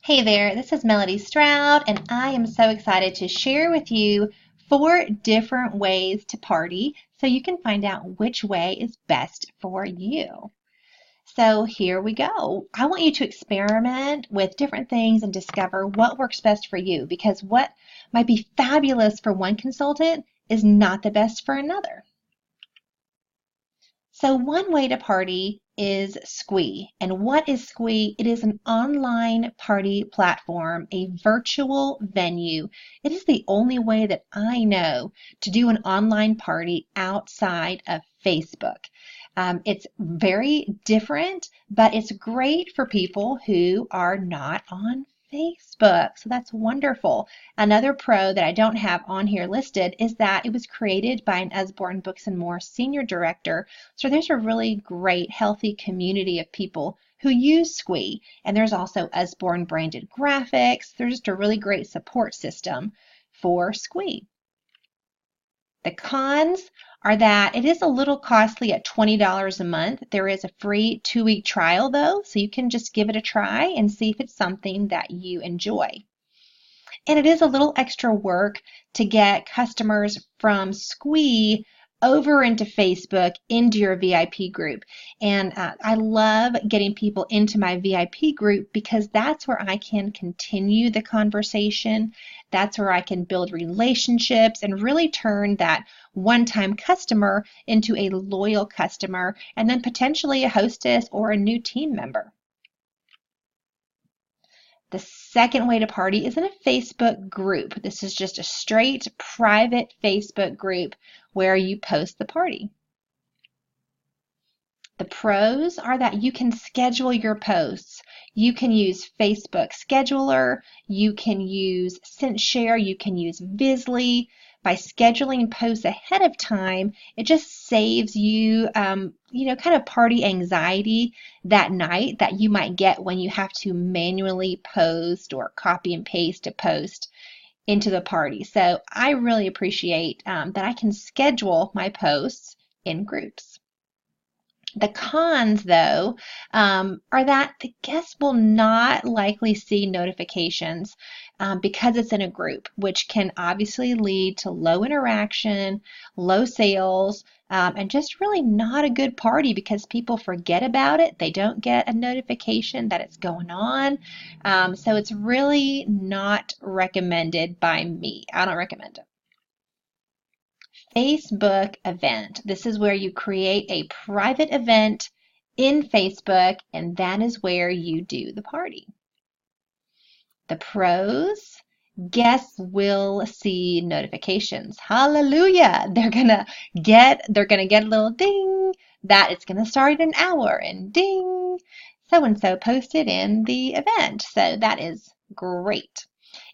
Hey there, this is Melody Stroud, and I am so excited to share with you 4 different ways to party so you can find out which way is best for you. So here we go. I want you to experiment with different things and discover what works best for you because what might be fabulous for one consultant is not the best for another. So one way to party is Squee. And what is Squee? It is an online party platform, a virtual venue. It is the only way that I know to do an online party outside of Facebook. It's very different, but it's great for people who are not on Facebook. So that's wonderful. Another pro that I don't have on here listed is that it was created by an Usborne Books and More senior director. So there's a really great, healthy community of people who use Squee. And there's also Usborne branded graphics. There's just a really great support system for Squee. The cons are that it is a little costly at $20 a month. There is a free 2-week trial though, so you can just give it a try and see if it's something that you enjoy. And it is a little extra work to get customers from Squee over into Facebook, into your VIP group. And I love getting people into my VIP group because that's where I can continue the conversation. That's where I can build relationships and really turn that one-time customer into a loyal customer and then potentially a hostess or a new team member. The second way to party is in a Facebook group. This is just a straight private Facebook group where you post the party. The pros are that you can schedule your posts. You can use Facebook Scheduler, you can use SendShare, you can use Visly. By scheduling posts ahead of time, it just saves you, kind of party anxiety that night that you might get when you have to manually post or copy and paste a post into the party. So I really appreciate that I can schedule my posts in groups. The cons, though, are that the guests will not likely see notifications because it's in a group, which can obviously lead to low interaction, low sales, and just really not a good party because people forget about it. They don't get a notification that it's going on. So it's really not recommended by me. I don't recommend it. Facebook event. This is where you create a private event in Facebook, and that is where you do the party. The pros, guests will see notifications. Hallelujah. They're gonna get a little ding that it's gonna start in an hour and ding, so and so posted in the event. So that is great.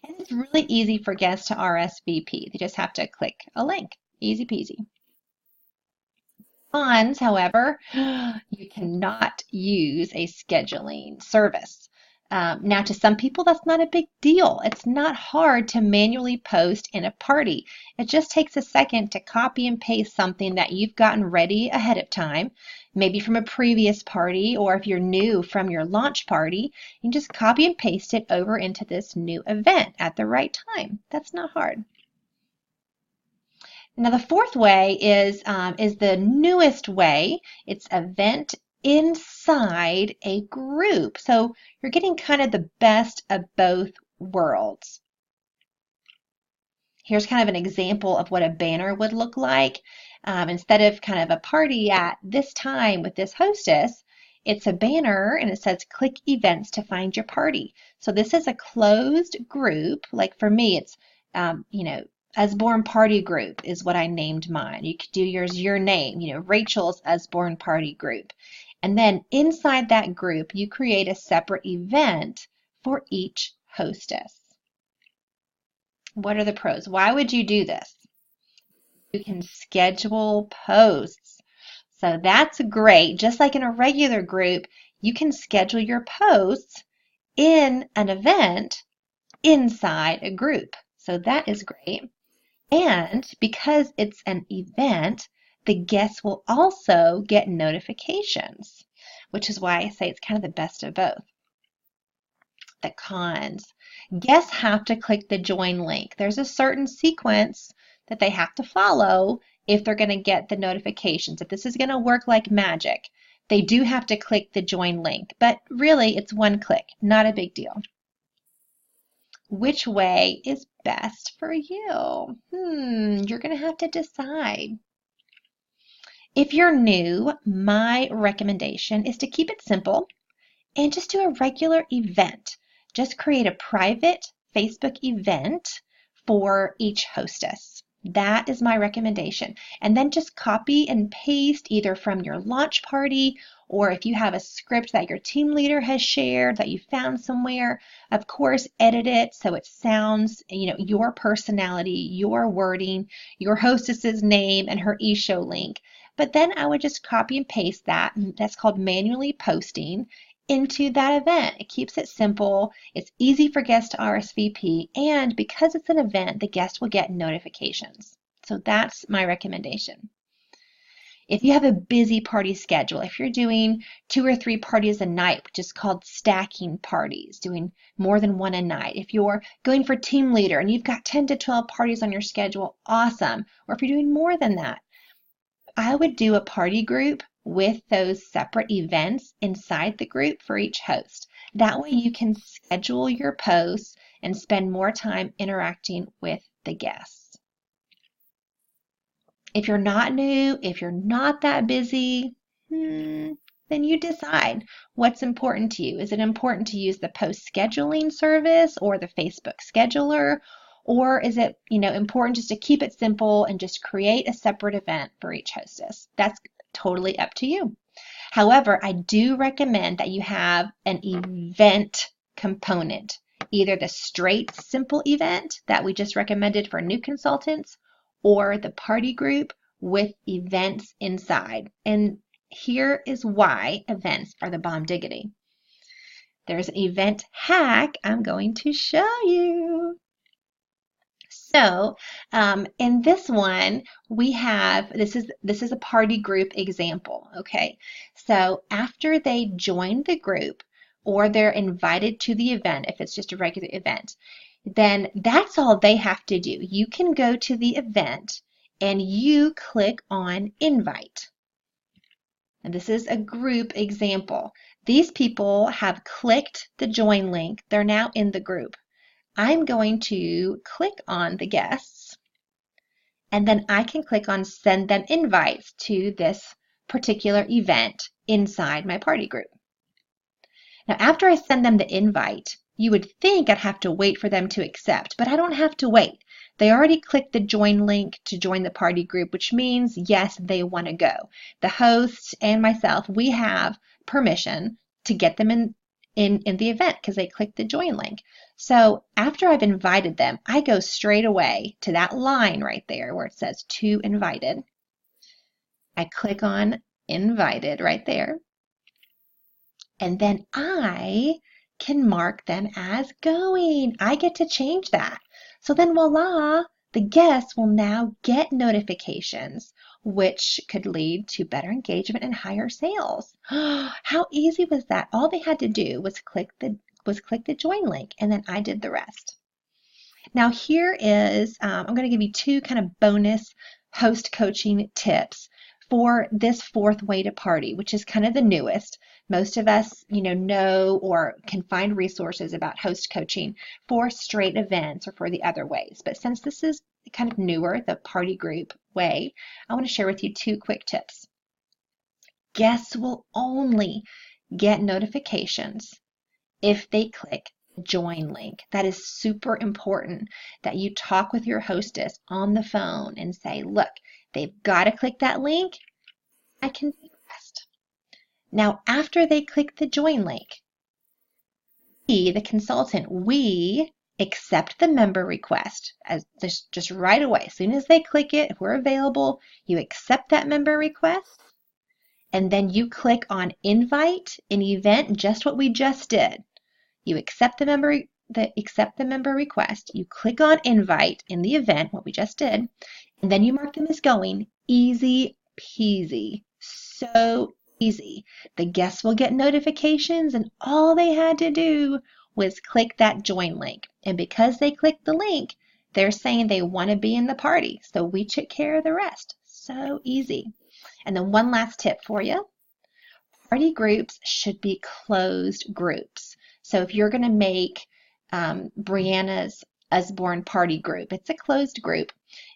And it's really easy for guests to RSVP. They just have to click a link. Easy peasy. Cons, however, you cannot use a scheduling service. Now, to some people, that's not a big deal. It's not hard to manually post in a party. It just takes a second to copy and paste something that you've gotten ready ahead of time, maybe from a previous party, or if you're new from your launch party, you can just copy and paste it over into this new event at the right time. That's not hard. Now the fourth way is the newest way. It's event inside a group. So you're getting kind of the best of both worlds. Here's kind of an example of what a banner would look like. Instead of kind of a party at this time with this hostess, it's a banner and it says click events to find your party. So this is a closed group. Like for me, it's, Usborne Party Group is what I named mine. You could do yours, your name, Rachel's Usborne Party Group. And then inside that group, you create a separate event for each hostess. What are the pros? Why would you do this? You can schedule posts. So that's great. Just like in a regular group, you can schedule your posts in an event inside a group. So that is great. And because it's an event, the guests will also get notifications, which is why I say it's kind of the best of both. The cons. Guests have to click the join link. There's a certain sequence that they have to follow if they're going to get the notifications. If this is going to work like magic, they do have to click the join link, but really it's one click, not a big deal. Which way is best for you? You're going to have to decide. If you're new, my recommendation is to keep it simple and just do a regular event. Just create a private Facebook event for each hostess. That is my recommendation. And then just copy and paste either from your launch party, or if you have a script that your team leader has shared that you found somewhere, of course, edit it so it sounds, your personality, your wording, your hostess's name, and her e-show link. But then I would just copy and paste that. That's called manually posting into that event. It keeps it simple. It's easy for guests to RSVP, and because it's an event, the guests will get notifications. So that's my recommendation. If you have a busy party schedule, if you're doing 2 or 3 parties a night, which is called stacking parties, doing more than one a night. If you're going for team leader and you've got 10 to 12 parties on your schedule, awesome. Or if you're doing more than that, I would do a party group with those separate events inside the group for each host. That way you can schedule your posts and spend more time interacting with the guests. If you're not new, if you're not that busy, then you decide what's important to you. Is it important to use the post scheduling service or the Facebook scheduler? Or is it, important just to keep it simple and just create a separate event for each hostess? That's totally up to you. However, I do recommend that you have an event component, either the straight simple event that we just recommended for new consultants, or the party group with events inside. And here is why events are the bomb diggity. There's an event hack I'm going to show you. So in this one, we have, this is a party group example, okay? So after they join the group or they're invited to the event, if it's just a regular event, then that's all they have to do. You can go to the event and you click on invite. And this is a group example. These people have clicked the join link. They're now in the group. I'm going to click on the guests, and then I can click on send them invites to this particular event inside my party group. Now, after I send them the invite, you would think I'd have to wait for them to accept, but I don't have to wait. They already clicked the join link to join the party group, which means, yes, they want to go. The host and myself, we have permission to get them in the event because they clicked the join link. So after I've invited them, I go straight away to that line right there where it says to invited. I click on invited right there. And then I can mark them as going. I get to change that. So then voila, the guests will now get notifications, which could lead to better engagement and higher sales. How easy was that? All they had to do was click the join link, and then I did the rest. Now here is, I'm going to give you 2 kind of bonus host coaching tips for this 4th way to party, which is kind of the newest. Most of us, know or can find resources about host coaching for straight events or for the other ways. But since this is kind of newer, the party group way, I want to share with you 2 quick tips. Guests will only get notifications if they click the join link. That is super important that you talk with your hostess on the phone and say, look, they've got to click that link. I can do the rest. Now, after they click the join link, we, the consultant, we accept the member request as just right away. As soon as they click it, if we're available, you accept that member request, and then you click on invite an event, just what we just did. You accept the member request, you click on invite in the event, what we just did, and then you mark them as going. Easy peasy. So easy. The guests will get notifications, and all they had to do was click that join link. And because they clicked the link, they're saying they want to be in the party. So we took care of the rest. So easy. And then one last tip for you. Party groups should be closed groups. So if you're going to make Brianna's Usborne party group, it's a closed group.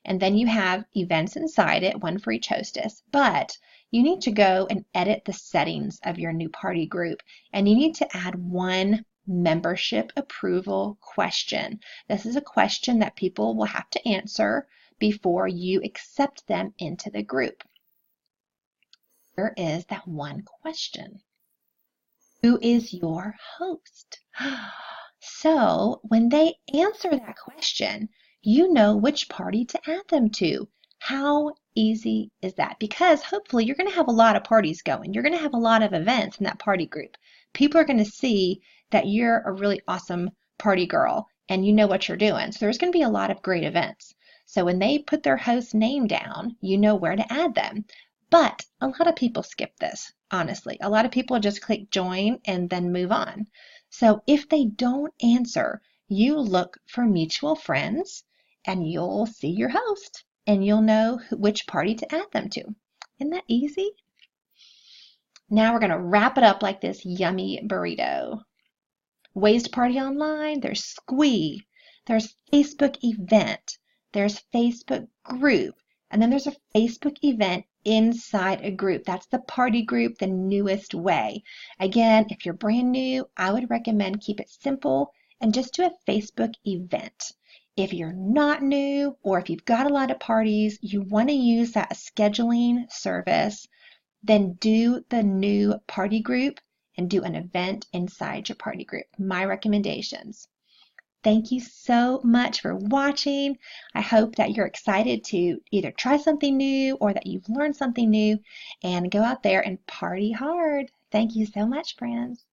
And then you have events inside it, one for each hostess. But you need to go and edit the settings of your new party group. And you need to add one membership approval question. This is a question that people will have to answer before you accept them into the group. Here is that one question. Who is your host? So when they answer that question, you know which party to add them to. How easy is that? Because hopefully you're going to have a lot of parties going. You're going to have a lot of events in that party group. People are going to see that you're a really awesome party girl and you know what you're doing. So there's going to be a lot of great events. So when they put their host name down, you know where to add them. But a lot of people skip this, honestly. A lot of people just click join and then move on. So if they don't answer, you look for mutual friends and you'll see your host and you'll know which party to add them to. Isn't that easy? Now we're going to wrap it up like this yummy burrito. Ways to party online, there's Squee, there's Facebook event, there's Facebook group, and then there's a Facebook event inside a group. That's the party group, the newest way. Again, if you're brand new, I would recommend keep it simple and just do a Facebook event. If you're not new or if you've got a lot of parties, you want to use that scheduling service, then do the new party group and do an event inside your party group. My recommendations. Thank you so much for watching. I hope that you're excited to either try something new or that you've learned something new and go out there and party hard. Thank you so much, friends.